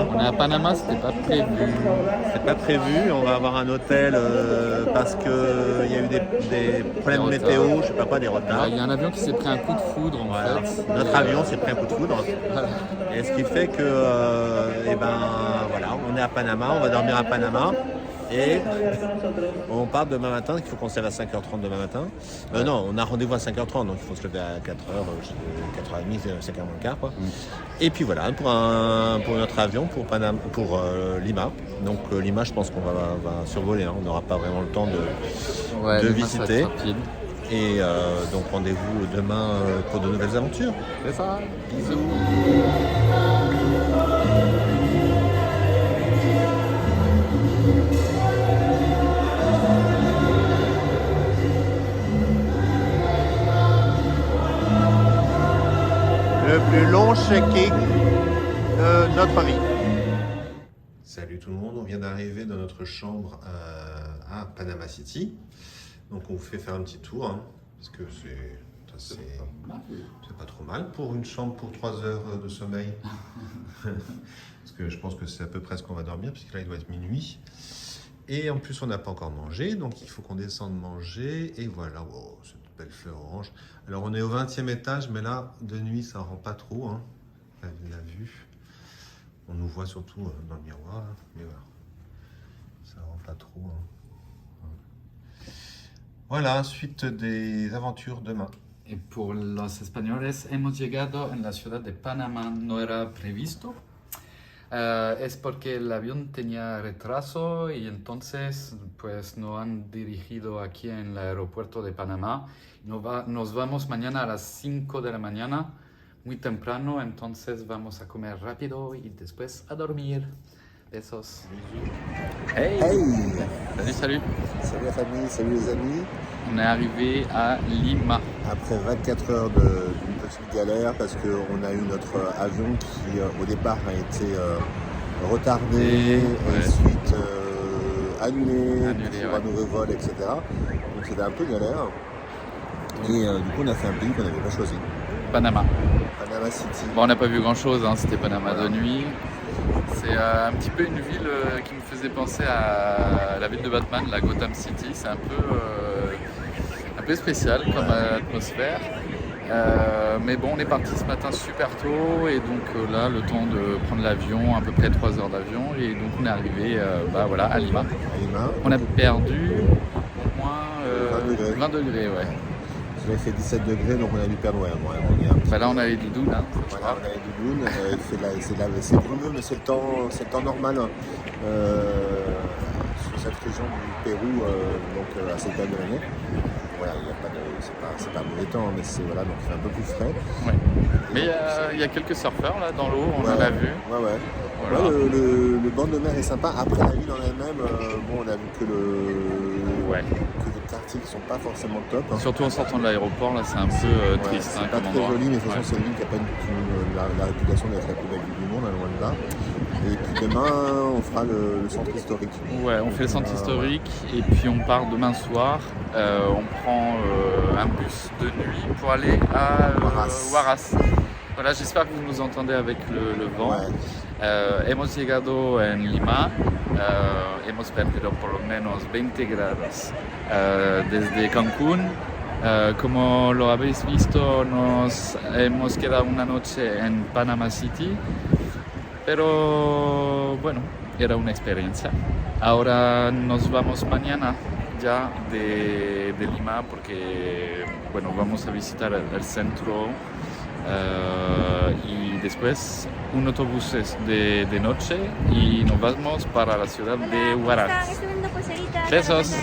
Panama. On est à Panama, c'était pas prévu. C'est pas prévu, on va avoir un hôtel parce qu'il y a eu des problèmes Des météo, retards. je sais pas, des retards. Il y a un avion qui s'est pris un coup de foudre en Voilà. fait. Notre avion s'est pris un coup de foudre. Voilà. Et ce qui fait que, voilà, on est à Panama, on va dormir à Panama. Et on part demain matin, il faut qu'on se lève à 5h30 demain matin. Non, on a rendez-vous à 5h30, donc il faut se lever à 4h, 4h30, 5h moins le quart. Quoi. Et puis voilà, pour notre avion, pour Lima. Donc Lima, je pense qu'on va survoler, hein. On n'aura pas vraiment le temps de Lima, visiter. ça va être rapide. Et donc rendez-vous demain pour de nouvelles aventures. C'est ça, bisous. Le plus long check-in de notre vie. Salut tout le monde, on vient d'arriver dans notre chambre à Panama City. Donc on vous fait faire un petit tour, hein, parce que c'est pas trop mal pour une chambre pour 3 heures de sommeil. Parce que je pense que c'est à peu près ce qu'on va dormir, puisque là il doit être minuit. Et en plus on n'a pas encore mangé, donc il faut qu'on descende manger. Et voilà, wow, cette belle fleur orange. Alors on est au 20e étage, mais là de nuit ça rend pas trop, hein, la vue. On nous voit surtout dans le miroir, hein, mais voilà, ça rend pas trop. Hein. Voilà, suite des aventures demain. Y por los españoles hemos llegado en la ciudad de Panamá, no era previsto. Es porque el avión tenía retraso y entonces pues nos han dirigido aquí en el aeropuerto de Panamá. Nos vamos mañana a las 5 de la mañana, muy temprano, entonces vamos a comer rápido y después a dormir. Besos. Hey, Hey. Salut. Salut la famille, salut les amis. On est arrivé à Lima. Après 24 heures d'une petite galère, parce qu'on a eu notre avion qui au départ a été retardé, ensuite annulé pour un nouveau vol, etc. Donc c'était un peu galère. Et du coup on a fait un pays qu'on n'avait pas choisi. Panama. Panama City. Bon, on n'a pas vu grand chose, hein, c'était Panama de nuit. C'est un petit peu une ville qui me faisait penser à la ville de Batman, la Gotham City. C'est un peu spécial comme atmosphère. Mais bon, on est parti ce matin super tôt et donc là, le temps de prendre l'avion, à peu près 3 heures d'avion. Et donc on est arrivé à Lima. On a perdu au moins 20 degrés. Ouais. Il fait 17 degrés, donc on a dû perdre. Là, on a les doudounes. Hein, voilà, on a les doudounes. C'est brumeux, mais c'est le temps normal sur cette région du Pérou, donc à cette période de l'année. Voilà, c'est pas un mauvais temps, mais c'est donc il fait un peu plus frais. Ouais. Mais il y a quelques surfeurs là dans l'eau, on en a vu. Ouais. Voilà. Ouais, le banc de mer est sympa. Après la ville en elle-même, on a vu que les quartiers qui sont pas forcément top. Hein. Surtout en sortant de l'aéroport, là c'est un peu triste. C'est pas très joli, mais de toute façon c'est une ville qui n'a pas la réputation d'être la plus belle ville du monde, loin de là. Et puis demain, on fera le centre historique. Ouais, on fait le centre historique et puis on part demain soir. On prend un bus de nuit pour aller à Huaraz. Voilà, j'espère que vous nous entendez avec le vent. Ouais. Hemos llegado en Lima. Hemos perdido por lo menos 20 grados desde Cancún. Como lo habéis visto, nos hemos quedado una noche en Panama City. Pero bueno, era una experiencia. Ahora nos vamos mañana ya de Lima porque vamos a visitar el centro y después un autobús de noche y nos vamos para la ciudad de Huaraz. Besos.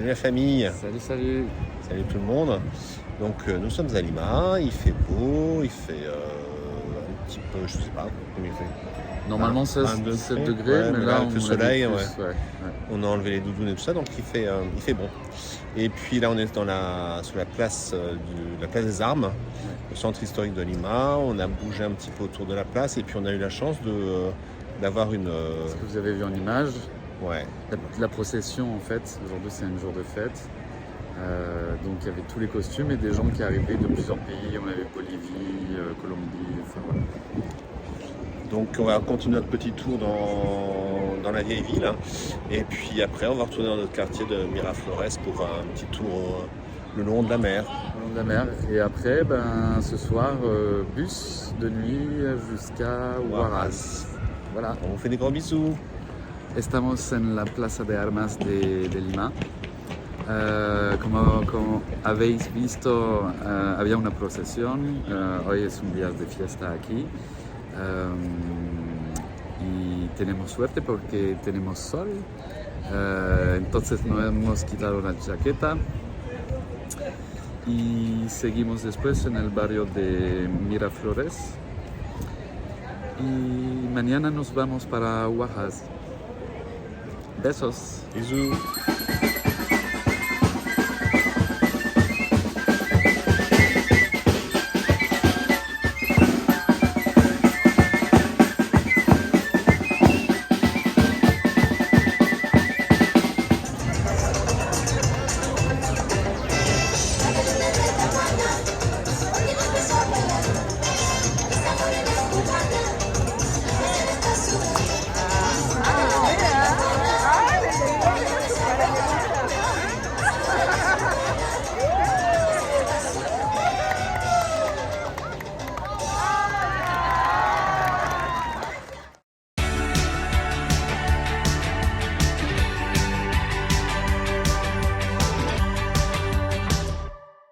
Salut la famille. Salut, salut. Salut tout le monde. Donc nous sommes à Lima, il fait beau, il fait un petit peu, je sais pas combien il fait. Normalement 16, 17 degrés, mais là avec le soleil, ouais. On a enlevé les doudounes et tout ça, donc il fait bon. Et puis là on est sur la place, la place des Armes, le centre historique de Lima. On a bougé un petit peu autour de la place et puis on a eu la chance d'avoir une... Ce que vous avez vu en image, ouais. la procession en fait, aujourd'hui c'est un jour de fête. Donc il y avait tous les costumes et des gens qui arrivaient de plusieurs pays. On avait Bolivie, Colombie, enfin voilà. Donc on va continuer notre petit tour dans la vieille ville. Et puis après on va retourner dans notre quartier de Miraflores pour un petit tour le long de la mer. Le long de la mer. Et après, ce soir, bus de nuit jusqu'à Huaraz. Voilà. On vous fait des gros bisous. Estamos en la Plaza de Armas de Lima. Como habéis visto, había una procesión. Hoy es un día de fiesta aquí. Y tenemos suerte porque tenemos sol. Entonces no hemos quitado la chaqueta. Y seguimos después en el barrio de Miraflores. Y mañana nos vamos para Huaraz. Besos. Bisous.